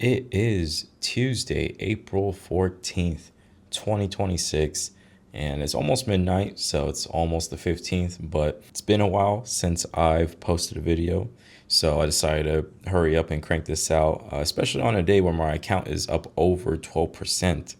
It is Tuesday, April 14th, 2026, and it's almost midnight, so it's almost the 15th, but it's been a while since I've posted a video, so I decided to hurry up and crank this out, especially on a day where my account is up over 12%.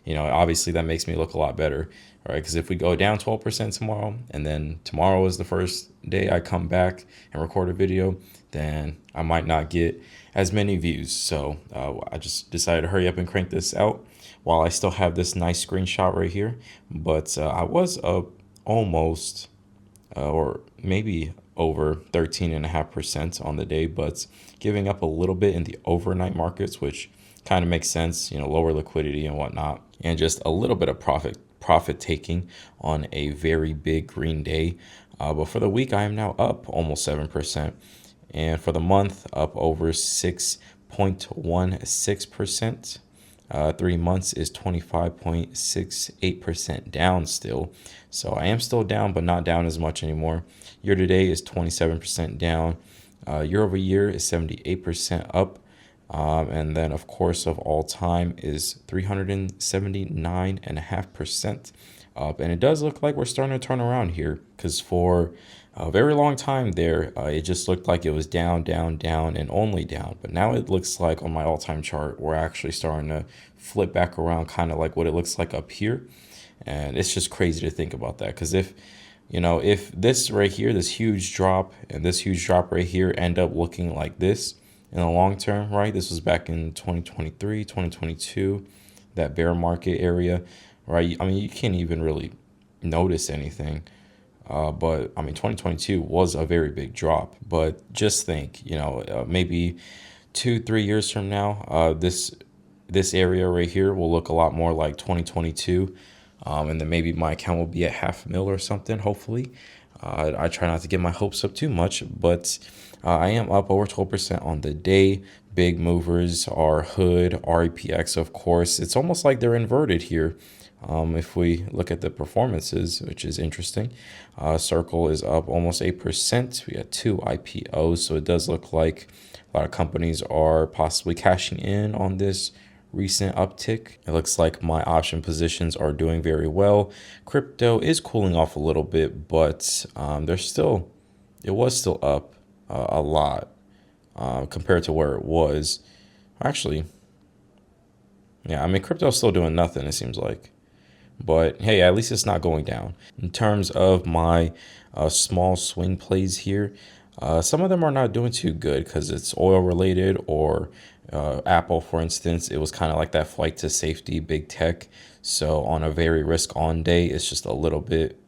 Obviously that makes me look a lot better, right? Because if we go down 12% tomorrow, and then tomorrow is the first day I come back and record a video, then I might not get as many views. So I just decided to hurry up and crank this out while I still have this nice screenshot right here. But I was up almost or maybe over 13.5% on the day, but giving up a little bit in the overnight markets, which kind of makes sense, lower liquidity and whatnot, and just a little bit of profit taking on a very big green day. But for the week, I am now up almost 7%. And for the month, up over 6.16%. 3 months is 25.68% down still. So I am still down, but not down as much anymore. Year to date is 27% down. Year over year is 78% up. And then, of course, of all time is 379.5% up. And it does look like we're starting to turn around here, because for a very long time there, it just looked like it was down, down, down, and only down. But now it looks like on my all-time chart, we're actually starting to flip back around, kind of like what it looks like up here. And it's just crazy to think about that, because if this right here, this huge drop and this huge drop right here end up looking like this in the long term, right? This was back in 2023, 2022, that bear market area, right? I mean, you can't even really notice anything. But I mean, 2022 was a very big drop. But just think, maybe 2-3 years from now, this area right here will look a lot more like 2022. And then maybe my account will be at $500,000 or something, hopefully. I try not to get my hopes up too much, but I am up over 12% on the day. Big movers are Hood, REPX, of course. It's almost like they're inverted here. If we look at the performances, which is interesting, Circle is up almost 8%. We got 2 IPOs, so it does look like a lot of companies are possibly cashing in on this recent uptick. It looks like my option positions are doing very well. Crypto is cooling off a little bit, but it was still up a lot compared to where it was. Actually, yeah, I mean, crypto's still doing nothing, it seems like. But hey, at least it's not going down. In terms of my small swing plays here, some of them are not doing too good because it's oil related, or Apple, for instance. It was kind of like that flight to safety, big tech. So on a very risk on day, it's just a little bit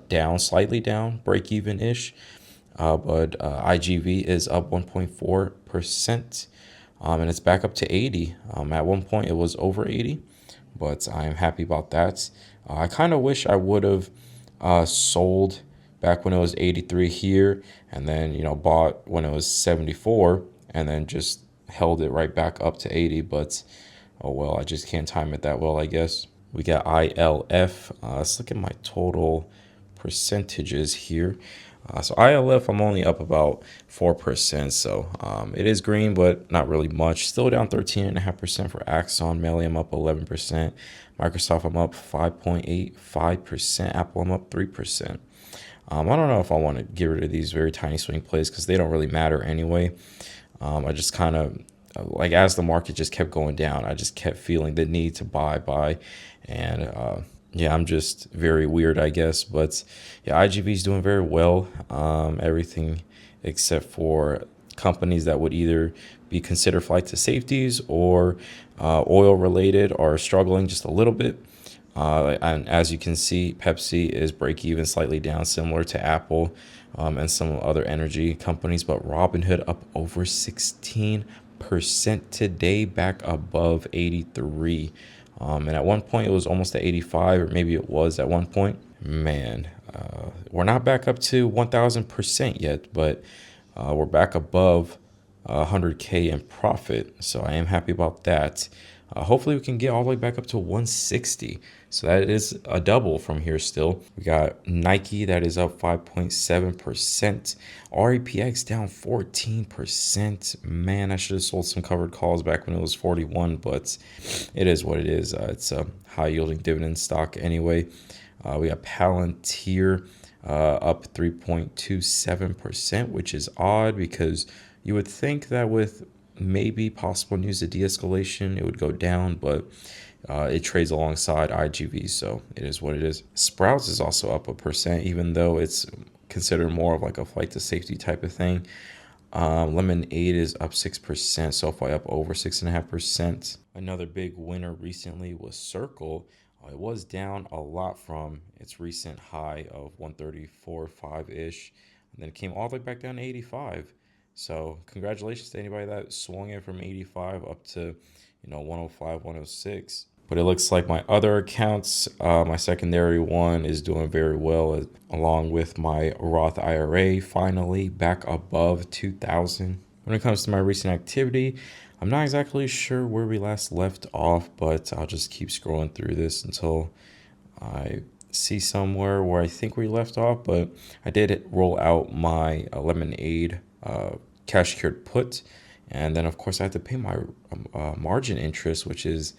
down, slightly down, break even ish. But IGV is up 1.4%, and it's back up to 80. At one point, it was over 80. But I am happy about that. I kind of wish I would have sold back when it was 83 here, and then bought when it was 74, and then just held it right back up to 80. But oh well, I just can't time it that well, I guess. We got ILF. Let's look at my total percentages here. So ILF, I'm only up about 4%. So it is green, but not really much. Still down 13.5% for Axon. Melee, I'm up 11%. Microsoft, I'm up 5.85%. Apple, I'm up 3%. I don't know if I want to get rid of these very tiny swing plays, because they don't really matter anyway. I just kind of, like, as the market just kept going down, I just kept feeling the need to buy. And yeah, I'm just very weird, I guess. But yeah, IGV is doing very well. Everything except for companies that would either be considered flight to safeties or oil related are struggling just a little bit. And as you can see, Pepsi is break even, slightly down, similar to Apple and some other energy companies. But Robinhood up over 16% today, back above 83. And at one point, it was almost at 85, or maybe it was at one point. Man, we're not back up to 1,000% yet, but we're back above 100K in profit. So I am happy about that. Hopefully we can get all the way back up to 160. So that is a double from here still. We got Nike that is up 5.7%. REPX down 14%. Man, I should have sold some covered calls back when it was 41, but it is what it is. It's a high yielding dividend stock anyway. We got Palantir up 3.27%, which is odd because you would think that with maybe possible news of de-escalation it would go down, but it trades alongside IGV, so it is what it is. Sprouts is also up 1%, even though it's considered more of like a flight to safety type of thing. Lemonade is up 6%, SoFi up over 6.5%. Another big winner recently was Circle. It was down a lot from its recent high of 134.5-ish, and then it came all the way back down to 85. So congratulations to anybody that swung it from 85 up to 105, 106. But it looks like my other accounts, my secondary one is doing very well, along with my Roth IRA, finally back above 2,000. When it comes to my recent activity, I'm not exactly sure where we last left off, but I'll just keep scrolling through this until I see somewhere where I think we left off. But I did roll out my Lemonade cash secured put, and then of course I had to pay my margin interest, which is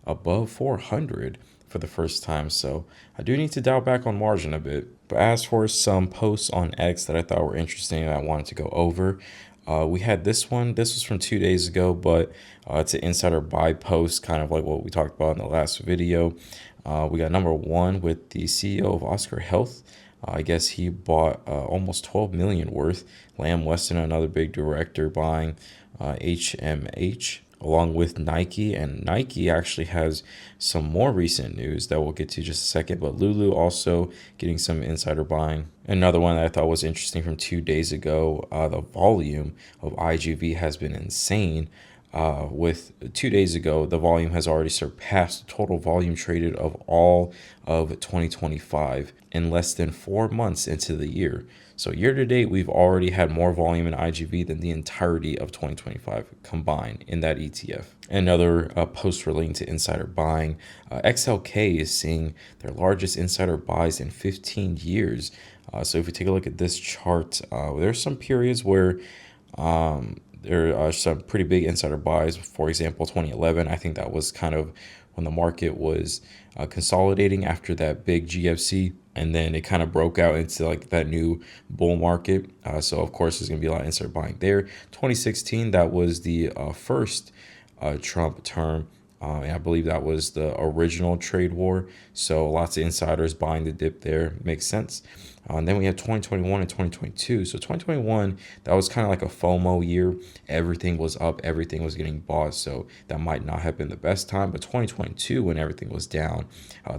above 400 for the first time. So I do need to dial back on margin a bit. But as for some posts on X that I thought were interesting and I wanted to go over, we had this one. This was from 2 days ago, but it's an insider buy post, kind of like what we talked about in the last video. We got number one with the CEO of Oscar Health. I guess he bought almost 12 million worth. Lamb Weston, another big director, buying HMH along with Nike. And Nike actually has some more recent news that we'll get to just a second. But Lulu also getting some insider buying. Another one that I thought was interesting from 2 days ago, the volume of IGV has been insane. With 2 days ago, the volume has already surpassed the total volume traded of all of 2025 in less than 4 months into the year. So year to date, we've already had more volume in IGV than the entirety of 2025 combined in that ETF. Another post relating to insider buying, XLK is seeing their largest insider buys in 15 years. So if we take a look at this chart, there's some periods where there are some pretty big insider buys. For example, 2011, I think that was kind of when the market was consolidating after that big GFC, and then it kind of broke out into like that new bull market. So of course, there's going to be a lot of insider buying there. 2016, that was the first Trump term. And I believe that was the original trade war. So lots of insiders buying the dip there. Makes sense. And then we have 2021 and 2022. So 2021, that was kind of like a FOMO year. Everything was up. Everything was getting bought. So that might not have been the best time. But 2022, when everything was down,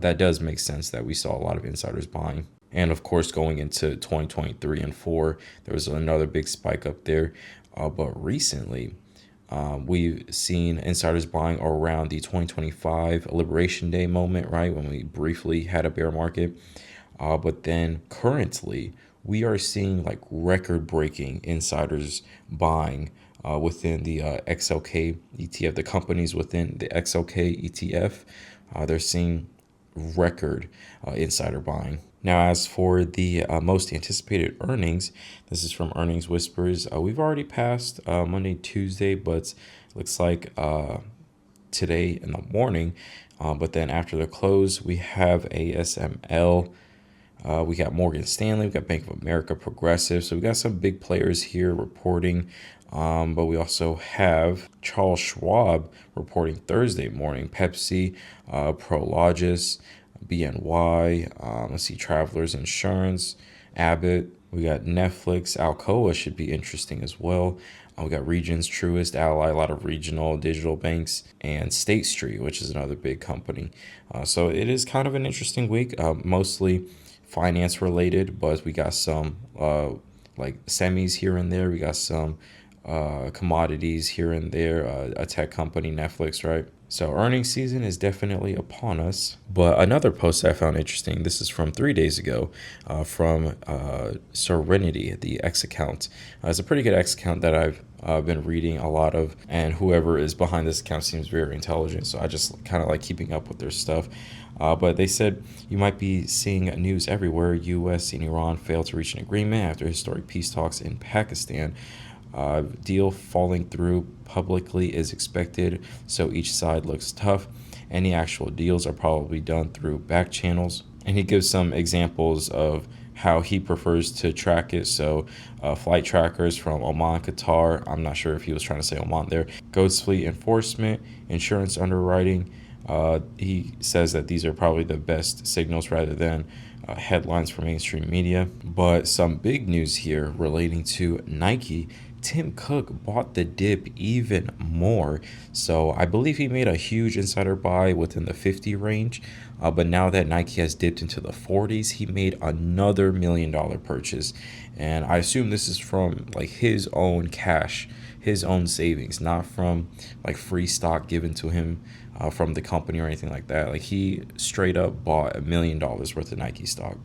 that does make sense that we saw a lot of insiders buying. And of course, going into 2023 and 4, there was another big spike up there. But recently, we've seen insiders buying around the 2025 Liberation Day moment, right, when we briefly had a bear market. But then currently, we are seeing like record-breaking insiders buying within the XLK ETF, the companies within the XLK ETF. They're seeing record insider buying. Now, as for the most anticipated earnings, this is from Earnings Whispers. We've already passed Monday, Tuesday, but looks like today in the morning. But then after the close, we have ASML. We got Morgan Stanley. We got Bank of America, Progressive. So we got some big players here reporting. But we also have Charles Schwab reporting Thursday morning. Pepsi, Prologis, BNY, let's see, Travelers Insurance, Abbott. We got Netflix, Alcoa should be interesting as well. We got Regions, Truist, Ally, a lot of regional digital banks, and State Street, which is another big company. So it is kind of an interesting week, mostly finance related, but we got some like semis here and there. We got some commodities here and there, a tech company, Netflix, right? So earnings season is definitely upon us. But another post I found interesting, this is from 3 days ago, from Serenity, the X account. It's a pretty good X account that I've been reading a lot of, and whoever is behind this account seems very intelligent. So I just kind of like keeping up with their stuff. But they said you might be seeing news everywhere. U.S. and Iran failed to reach an agreement after historic peace talks in Pakistan. Deal falling through publicly is expected, so each side looks tough. Any actual deals are probably done through back channels. And he gives some examples of how he prefers to track it. So, flight trackers from Oman, Qatar. I'm not sure if he was trying to say Oman there. Ghost fleet enforcement, insurance underwriting. He says that these are probably the best signals rather than headlines from mainstream media. But some big news here relating to Nike. Tim Cook bought the dip even more. So I believe he made a huge insider buy within the 50 range. But now that Nike has dipped into the 40s, he made another $1 million purchase. And I assume this is from like his own cash, his own savings, not from like free stock given to him from the company or anything like that. Like he straight up bought $1 million worth of Nike stock.